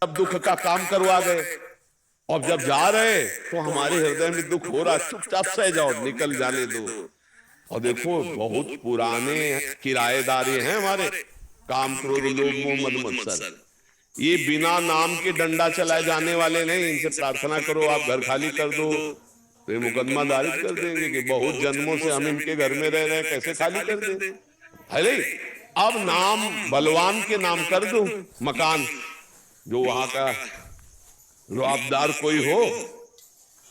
अब दुख का काम करवा गए, और जब जा रहे तो हमारे हृदय में दुख हो रहा, चुपचाप सह जाओ, निकल जाने दो। और देखो बहुत पुराने किराएदार हैं हमारे, काम क्रोध लोभ मोह मद मत्सर, ये बिना नाम के डंडा चलाए जाने वाले नहीं। इनसे प्रार्थना करो आप घर खाली कर दो, तो ये मुकदमा दायर कर देंगे कि बहुत जन्मों से हम इनके घर में रह रहे हैं, कैसे खाली कर दे। अरे अब नाम बलवान के नाम कर दो मकान, जो वहां का रुआबदार कोई हो,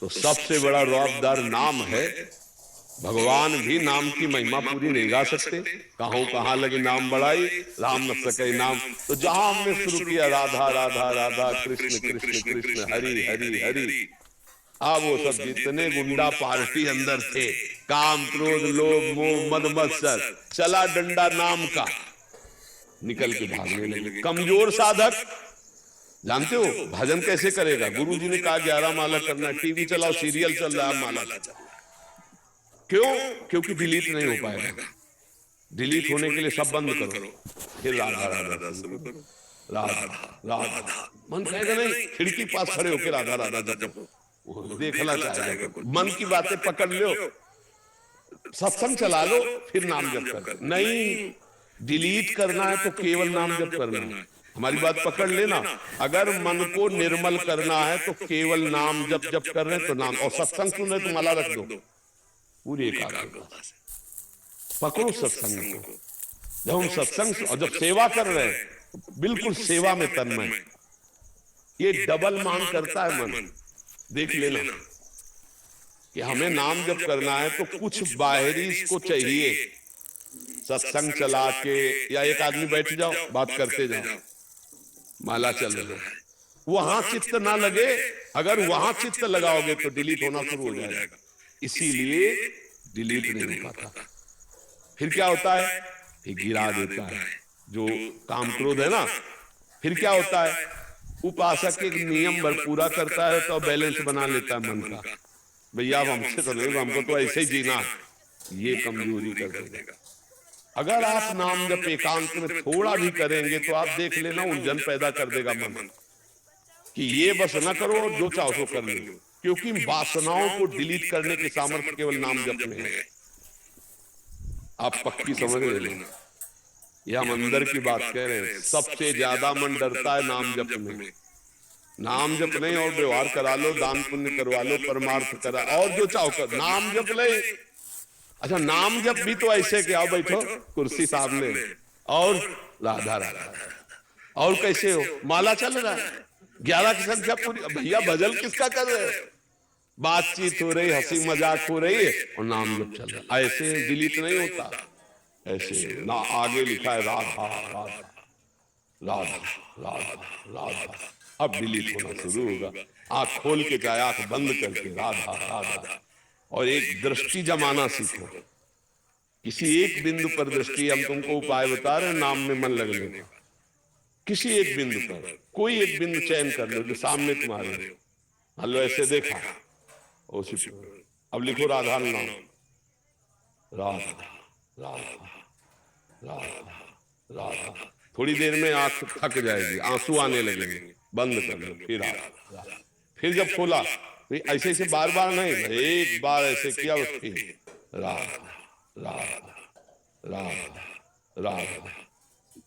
तो सबसे बड़ा रुआबदार नाम है। भगवान भी नाम की महिमा पूरी नहीं गा सकते, कहां लगे नाम बढ़ाई, राम न सके नाम। तो जहां हमने शुरू किया राधा राधा राधा, कृष्ण कृष्ण कृष्ण, हरि हरि हरि, अब वो सब जितने गुंडा पार्टी अंदर थे, काम क्रोध लोभ मोह मद मत्सर, चला डंडा नाम का, निकल के भागने लगे। कमजोर साधक जानते हो भजन कैसे करेगा? गुरु जी ने कहा 11 माला करना, टीवी चलाओ सीरियल चल रहा है माला चल, क्यों? क्योंकि डिलीट नहीं हो पाएगा। डिलीट होने के लिए सब बंद करो, फिर राधा राधा शुरू करो, राधा राधा। मन कहेगा नहीं, खिड़की पास खड़े होकर राधा राधा जपो, देखना चाहेगा। मन की बातें पकड़ लो, सत्संग चला लो, फिर नाम जप कर। नहीं, डिलीट करना है तो केवल नाम जप करना है। हमारी बात पकड़ लेना, अगर मन को निर्मल करना है तो केवल नाम जप जप कर रहे हैं तो नाम, और सत्संग सुन रहे तो माला रख दो पूरी एकाग्रता से, पकड़ो सत्संग को। जब हम सत्संग और जब सेवा कर रहे हैं बिल्कुल सेवा में तन्मय, ये डबल मांग करता है मन। देख लेना कि हमें नाम जब करना है तो कुछ बाहरी इसको चाहिए, सत्संग चला के या एक आदमी बैठ जाओ बात करते जाओ, माला चल रहा है, वहां चित्त ना लगे। अगर वहां चित्त लगाओगे तो डिलीट होना शुरू हो जाएगा, इसीलिए डिलीट नहीं हो पाता। फिर क्या होता है? फिर गिरा देता है जो काम क्रोध है ना। फिर क्या होता है? उपासक एक नियम पूरा करता है तो बैलेंस बना लेता है मन का, भैया अब हमसे तो नहीं, हमको तो ऐसे ही जीना है, ये कमजोरी कर देगा। अगर आप नाम जब एकांत में थोड़ा भी करेंगे तो आप देख लेना उलझन पैदा कर देगा मन, कि ये बस ना करो और जो चाहो सो कर लो, क्योंकि वासनाओं को डिलीट करने की सामर्थ्य केवल नाम जप में है। आप पक्की समझ लेना, ये हम अंदर की बात कह रहे हैं। सबसे ज्यादा मन डरता है नाम जप में। नाम जप नहीं और व्यवहार करा लो, दान पुण्य करवा लो, परमार्थ करा, और जो चाहो कर, नाम जप ले। अच्छा नाम जप भी तो ऐसे कि आओ बैठो कुर्सी सामने और राधा राधा, और कैसे हो? माला चल रहा है, 11 की संख्या पूरी। भैया भजन किसका कर रहे हो? बातचीत हो रही, हंसी मजाक हो रही है और नाम जप चल रहा है। ऐसे डिलीट नहीं होता, ऐसे ना। आगे लिखा है राधा राधा राधा राधा राधा, अब डिलीट होना शुरू होगा। आंख खोल के चाहे आंख बंद करके राधा राधा, और एक दृष्टि जमाना सीखो। किसी एक बिंदु पर दृष्टि, हम तुमको उपाय बता रहे हैं नाम में मन लगने का। किसी एक बिंदु पर कोई एक बिंदु चयन कर लो जो सामने तुम्हारे हो, मान लो ऐसे देखा, अब लिखो राधा नाम, राधा राधा राधा राधा। थोड़ी देर में आंख थक जाएगी, आंसू आने लगेंगे, बंद कर लो, फिर राधा। फिर जब खोला ऐसे ऐसे बार बार नहीं, एक बार ऐसे किया उसकी राधा राधा राधा राधा।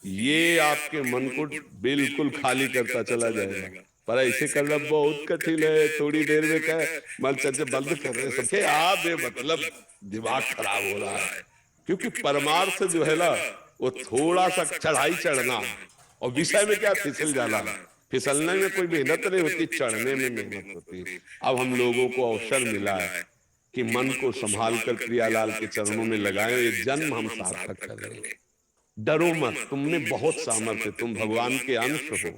ये आपके मन को बिल्कुल खाली करता चला जाएगा। पर ऐसे करना बहुत कठिन है। थोड़ी देर में क्या मन चर्चा बंद कर रहे सबके, आप मतलब दिमाग खराब हो रहा है, क्योंकि परमार्थ जो है ना वो थोड़ा सा चढ़ाई चढ़ना, और विषय में क्या फिसल जाना। फिसलने में कोई मेहनत नहीं होती, चढ़ने में मेहनत होती है। अब हम लोगों को अवसर मिला है कि मन को संभाल कर प्रियालाल के चरणों में लगाएं। ये जन्म हम सार्थक कर रहे हैं। डरो मत, तुमने बहुत सामर्थ्य, तुम भगवान के अंश हो,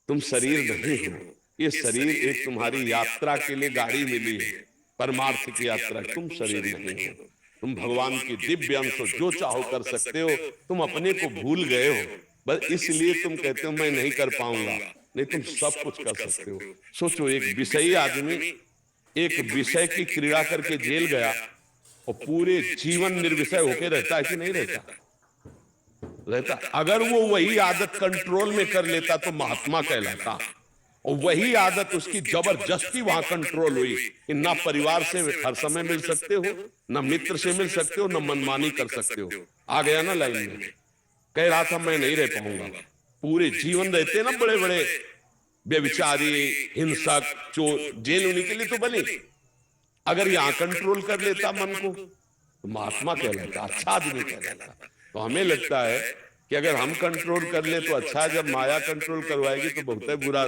तुम शरीर नहीं हो। ये शरीर एक तुम्हारी यात्रा के लिए गाड़ी मिली है, परमार्थ की यात्रा। तुम शरीर नहीं हो, तुम भगवान की दिव्य अंश हो, जो चाहो कर सकते हो। तुम अपने को भूल गए हो, बस इसलिए तुम कहते हो मैं नहीं कर पाऊंगा। नहीं, तुम सब कुछ कर सकते हो। सोचो, एक विषयी आदमी एक विषय की क्रीड़ा करके जेल गया और पूरे जीवन निर्विषय होकर रहता है कि नहीं रहता? रहता। अगर वो वही आदत कंट्रोल में कर लेता तो महात्मा कहलाता, और वही आदत उसकी जबरदस्ती वहां कंट्रोल हुई कि ना परिवार से हर समय मिल सकते हो, ना मित्र से मिल सकते हो, ना मनमानी कर सकते हो। आ गया ना लाइन में, कह रहा था मैं नहीं रह पाऊंगा। पूरे जीवन रहते ना बड़े बड़े व्यभिचारी, हिंसक, चोर, जेल उन्हीं के लिए तो बनी। अगर यहां कंट्रोल कर लेता मन को तो महात्मा कहलाता, अच्छा आदमी कहलाता। तो हमें लगता है कि अगर हम कंट्रोल कर ले तो अच्छा है, जब माया कंट्रोल करवाएगी तो बहुत है बुरा।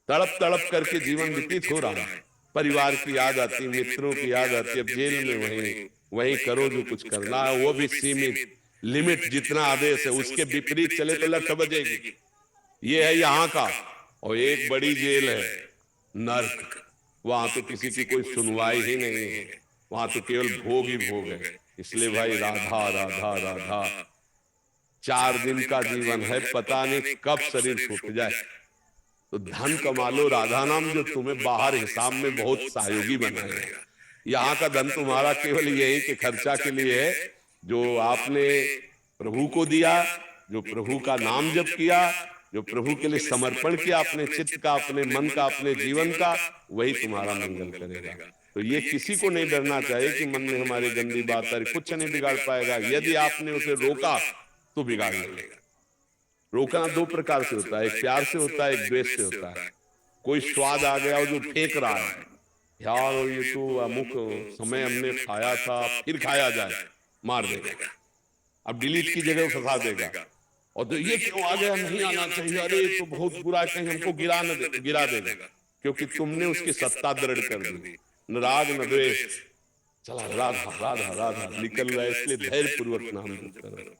तड़प तड़प करके जीवन व्यतीत हो रहा है, परिवार की याद आती, मित्रों की याद आती। अब जेल में वहीं वहीं करो जो कुछ करना है, वो भी सीमित, लिमिट जितना आदेश है उसके विपरीत चले तो लठ बजेगी। ये है यहाँ का। और एक बड़ी जेल है नर्क, वहां तो किसी की कोई सुनवाई ही नहीं है, वहां तो केवल भोग ही भोग है। इसलिए भाई राधा राधा राधा, 4 दिन का जीवन है, पता नहीं कब शरीर छूट जाए। तो धन कमा लो, राधा नाम जो तुम्हें बाहर हिसाब में बहुत सहयोगी बनाएगा। यहाँ का धन तुम्हारा केवल यही के खर्चा के लिए है, जो आपने प्रभु को दिया, जो प्रभु का नाम जप किया, जो प्रभु के लिए समर्पण किया अपने चित्त का, अपने मन का, अपने जीवन का, वही तुम्हारा मंगल करेगा। तो ये किसी को नहीं डरना चाहिए कि मन में हमारी गंदी बात है, कुछ नहीं बिगाड़ पाएगा। यदि आपने उसे रोका तो बिगाड़ लेगा। रोकना 2 प्रकार से होता है, एक प्यार से होता है, एक द्वेष से होता है। कोई स्वाद आ गया और जो फेंक रहा है, यार ये तो अमुक समय हमने खाया था, फिर खाया जाए, मार देगा। अब डिलीट की जगह फंसा देगा। और तो ये क्यों आ गया, नहीं आना चाहिए, अरे तो बहुत बुरा, कहीं हमको गिरा देगा, क्योंकि तुमने उसकी सत्ता दृढ़ कर दी। न राग न द्वेष, चला राधा राधा राधा निकल रहा है। इसलिए धैर्य पूर्वक नाम जप करो।